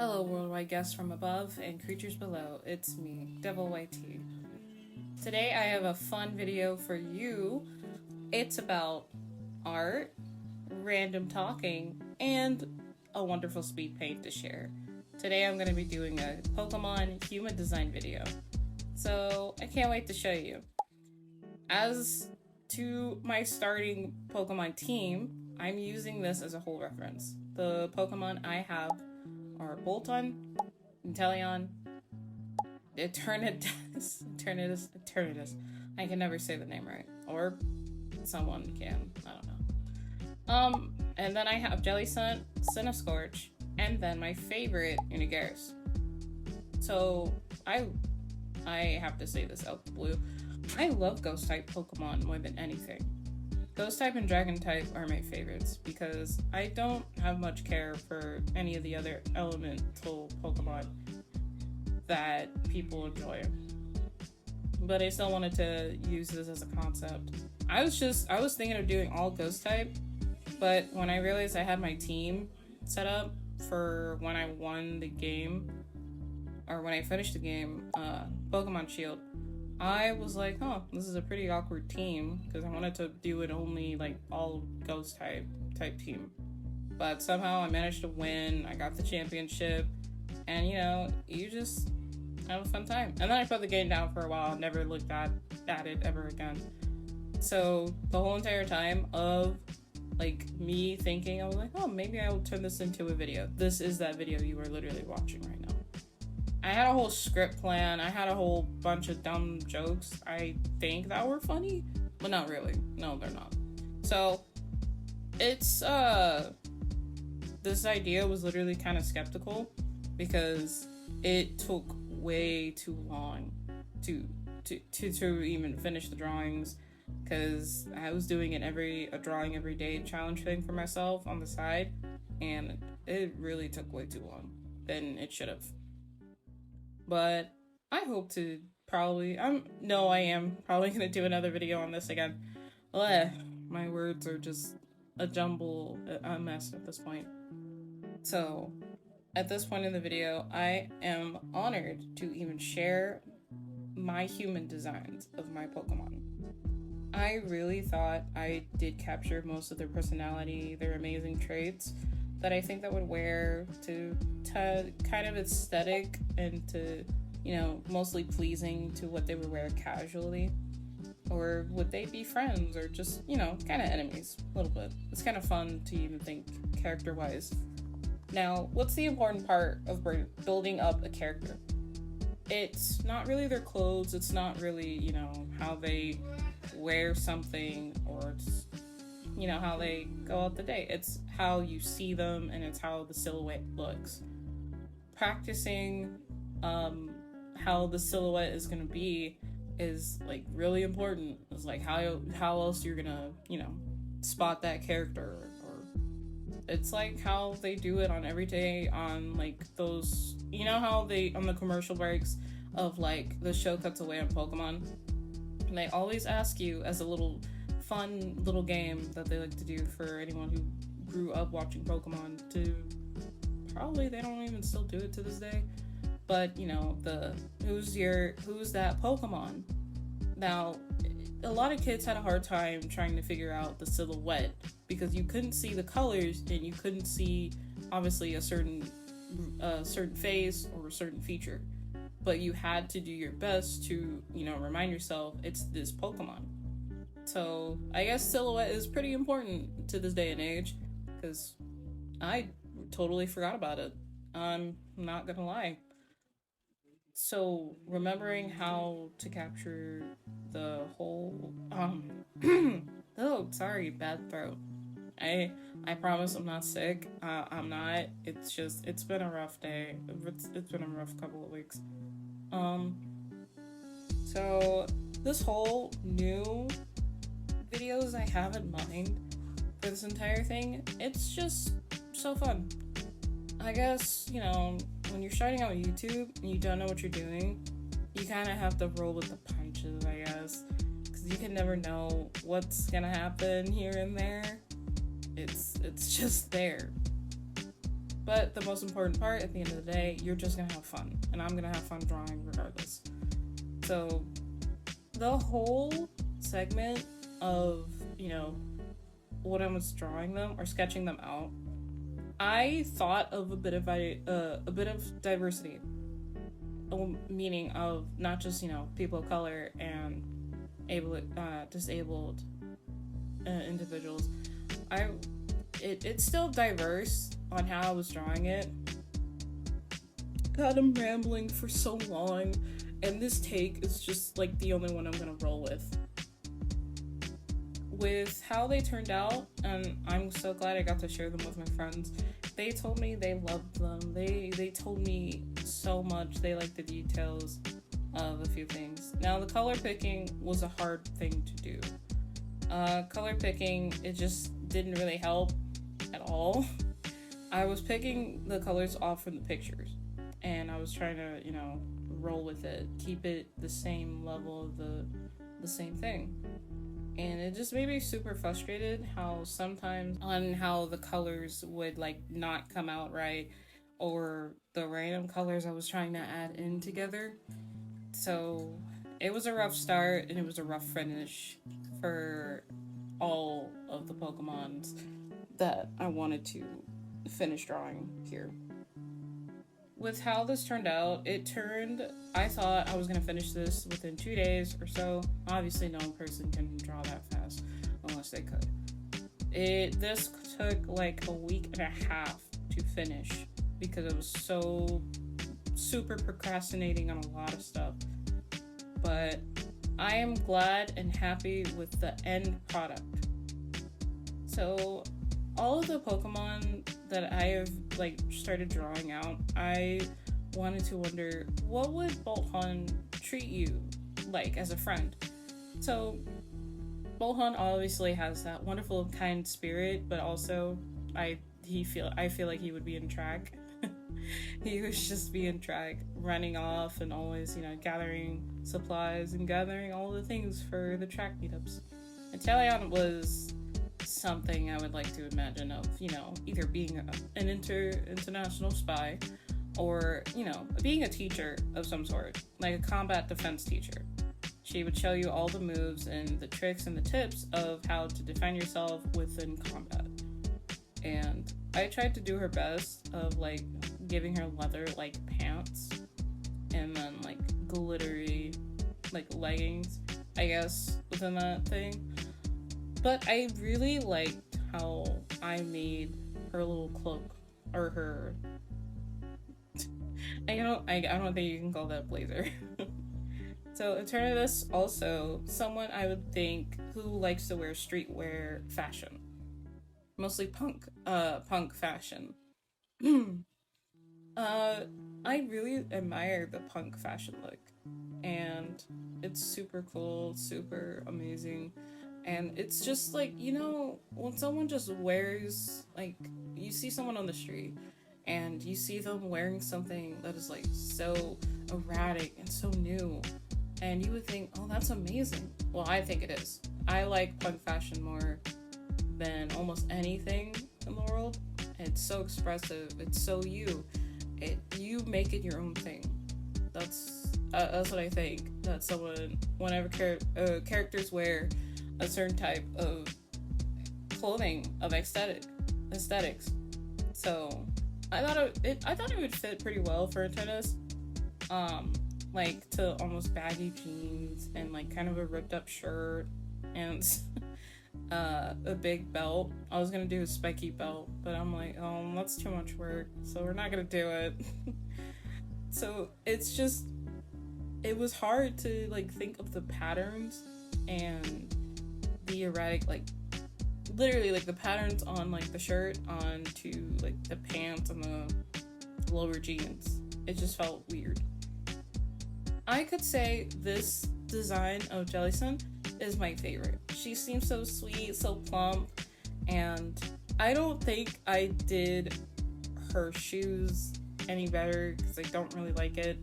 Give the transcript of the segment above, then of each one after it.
Hello, worldwide guests from above and creatures below. It's me, DevilYT. Today I have a fun video for you. It's about art, random talking, and a wonderful speed paint to share. Today I'm going to be doing a Pokémon Human design video. So I can't wait to show you. As to my starting Pokemon team, I'm using this as a whole reference. The Pokemon I have are Bolton, Inteleon, Eternatus. I can never say the name right. Or someone can. I don't know. And then I have Jellicent, Cinescorch, and then my favorite, Unigaris. So I have to say this out the blue. I love ghost type Pokemon more than anything. Ghost type and dragon type are my favorites because I don't have much care for any of the other elemental Pokemon that people enjoy. But I still wanted to use this as a concept. I was thinking of doing all ghost type, but when I realized I had my team set up for when I won the game, or when I finished the game, Pokemon Shield, I was like, oh, this is a pretty awkward team because I wanted to do it only like all ghost type team. But somehow I managed to win. I got the championship, and you just have a fun time. And then I put the game down for a while, never looked at it ever again. So the whole entire time of like me thinking, I was like, oh, maybe I'll turn this into a video. This is that video you are literally watching right now. I had a whole script plan. I had a whole bunch of dumb jokes I think that were funny, but not really. No, they're not. So it's this idea was literally kind of skeptical because it took way too long to even finish the drawings, because I was doing a drawing every day challenge thing for myself on the side, and it really took way too long than it should have. But I hope to I am probably going to do another video on this again. My words are just a mess at this point. So, at this point in the video, I am honored to even share my human designs of my Pokemon. I really thought I did capture most of their personality, their amazing traits, that I think that would wear to kind of aesthetic and to, mostly pleasing to what they would wear casually. Or would they be friends or just, kind of enemies a little bit. It's kind of fun to even think character-wise. Now, what's the important part of building up a character? It's not really their clothes. It's not really, how they wear something, or it's how they go out the day. It's how you see them, and it's how the silhouette looks. Practicing how the silhouette is going to be is like really important. It's like how else you're gonna spot that character, or it's like how they do it on every day on like those, how they on the commercial breaks of like the show cuts away on Pokemon, and they always ask you as a little fun little game that they like to do for anyone who grew up watching Pokemon to probably they don't even still do it to this day, but the who's that Pokemon. Now a lot of kids had a hard time trying to figure out the silhouette because you couldn't see the colors and you couldn't see obviously a certain face or a certain feature, but you had to do your best to remind yourself it's this Pokemon. So I guess silhouette is pretty important to this day and age because I totally forgot about it. I'm not gonna lie. So remembering how to capture the whole oh, sorry, bad throat. I promise I'm not sick. I'm not. It's been a rough day. It's been a rough couple of weeks. So this whole new videos I have in mind for this entire thing, it's just so fun. I guess, when you're starting out with YouTube and you don't know what you're doing, you kind of have to roll with the punches, I guess, because you can never know what's gonna happen here and there. It's just there. But the most important part, at the end of the day, you're just gonna have fun. And I'm gonna have fun drawing regardless. So the whole segment of, when I was drawing them or sketching them out, I thought of a bit of diversity, meaning of not just people of color and disabled individuals. It's still diverse on how I was drawing it. God, I'm rambling for so long, and this take is just like the only one I'm gonna roll with. With how they turned out, and I'm so glad I got to share them with my friends. They told me they loved them. They told me so much they liked the details of a few things. Now, the color picking was a hard thing to do. Color picking, it just didn't really help at all. I was picking the colors off from the pictures, and I was trying to, roll with it, keep it the same level of the same thing. And it just made me super frustrated how sometimes on how the colors would not come out right, or the random colors I was trying to add in together. So it was a rough start and it was a rough finish for all of the Pokemons that I wanted to finish drawing here. With how this turned out, I thought I was going to finish this within 2 days or so. Obviously, no person can draw that fast unless they could. This took a week and a half to finish because it was so super procrastinating on a lot of stuff. But I am glad and happy with the end product. So all of the Pokemon that I have started drawing out, I wanted to wonder, what would Boltund treat you like as a friend? So Boltund obviously has that wonderful kind spirit, but also I feel like he would be in track. He would just be in track, running off and always, gathering supplies and gathering all the things for the track meetups. And Talion was something I would like to imagine of, either being an international spy or, being a teacher of some sort, like a combat defense teacher. She would show you all the moves and the tricks and the tips of how to defend yourself within combat. And I tried to do her best of giving her leather pants and then glittery leggings, I guess, within that thing. But I really liked how I made her little cloak, or her, I don't think you can call that blazer. So Eternatus, also someone I would think who likes to wear streetwear fashion, mostly punk fashion. I really admire the punk fashion look, and it's super cool, super amazing. And it's just when someone just wears, you see someone on the street and you see them wearing something that is so erratic and so new, and you would think, oh, that's amazing. Well, I think it is. I like punk fashion more than almost anything in the world. It's so expressive. It's so you. You make it your own thing. That's what I think. That whenever characters wear a certain type of clothing of aesthetics. So I thought it would fit pretty well for a tennis. To almost baggy jeans and kind of a ripped up shirt and a big belt. I was gonna do a spiky belt, but I'm that's too much work, so we're not gonna do it. So it was hard to think of the patterns and the erratic, literally the patterns on the shirt onto the pants and the lower jeans. It just felt weird. I could say this design of Jellicent is my favorite. She seems so sweet, so plump, and I don't think I did her shoes any better because I don't really like it.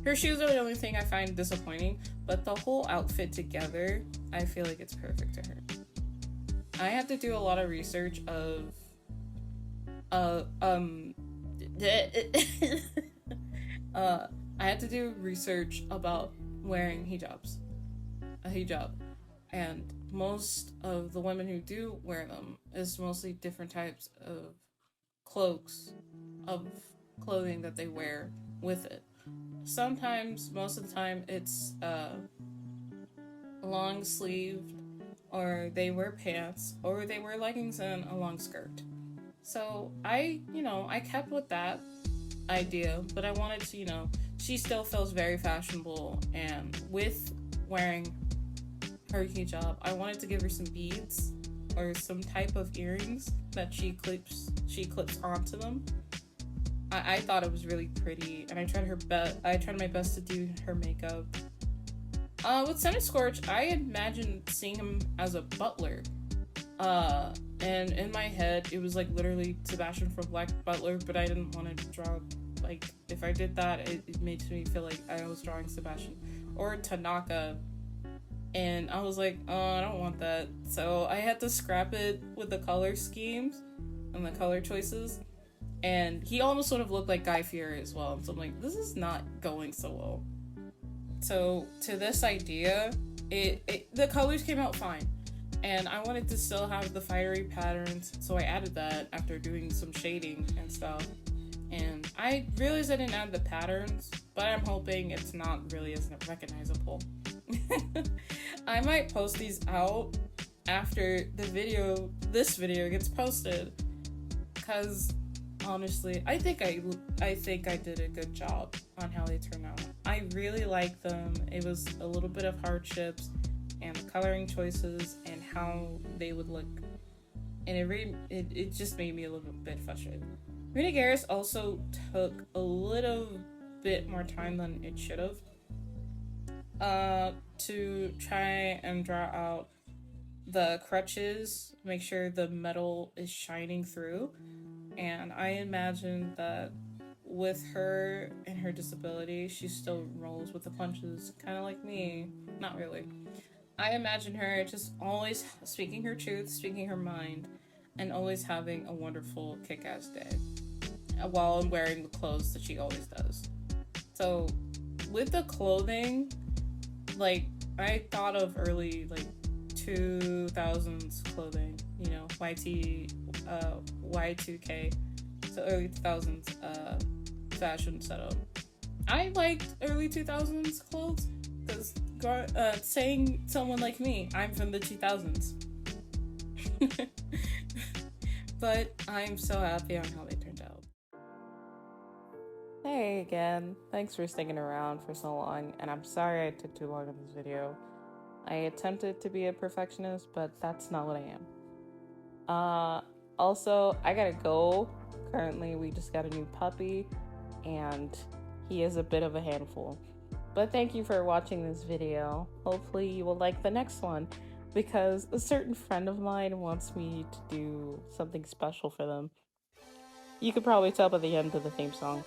Her shoes are the only thing I find disappointing, but the whole outfit together, I feel like it's perfect to her. I had to do a lot of research of I had to do research about wearing a hijab, and most of the women who do wear them is mostly different types of cloaks of clothing that they wear with it. Sometimes, most of the time, it's long sleeved, or they wear pants, or they wear leggings and a long skirt. So I kept with that idea, but I wanted to, she still feels very fashionable, and with wearing her hijab, I wanted to give her some beads or some type of earrings that she clips onto them. I thought it was really pretty, and I tried my best to do her makeup. With Scorch, I imagined seeing him as a butler. And in my head, it was like literally Sebastian from Black Butler, but I didn't want to draw, like, if I did that, it makes me feel like I was drawing Sebastian. Or Tanaka. And I was like, oh, I don't want that. So I had to scrap it with the color schemes and the color choices. And he almost sort of looked like Guy Fieri as well. So I'm like, this is not going so well. So to this idea, the colors came out fine. And I wanted to still have the fiery patterns, so I added that after doing some shading and stuff. And I realized I didn't add the patterns, but I'm hoping it's not really as recognizable. I might post these out after this video gets posted, because honestly, I think I did a good job on how they turn out. I really like them. It was a little bit of hardships and the coloring choices and how they would look, and it just made me a little bit frustrated. Rita Garris also took a little bit more time than it should have to try and draw out the crutches, make sure the metal is shining through. And I imagine that with her and her disability, she still rolls with the punches, kind of like me. Not really. I imagine her just always speaking her truth, speaking her mind, and always having a wonderful kick-ass day while wearing the clothes that she always does. So with the clothing, like, I thought of early, like, 2000s clothing, YT, Y2K, so early 2000s fashion setup. I liked early 2000s clothes, because saying someone like me, I'm from the 2000s. But I'm so happy on how they turned out. Hey again, thanks for sticking around for so long, and I'm sorry I took too long in this video. I attempted to be a perfectionist, but that's not what I am. Also, I gotta go. Currently, we just got a new puppy, and he is a bit of a handful. But thank you for watching this video. Hopefully you will like the next one, because a certain friend of mine wants me to do something special for them. You could probably tell by the end of the theme song.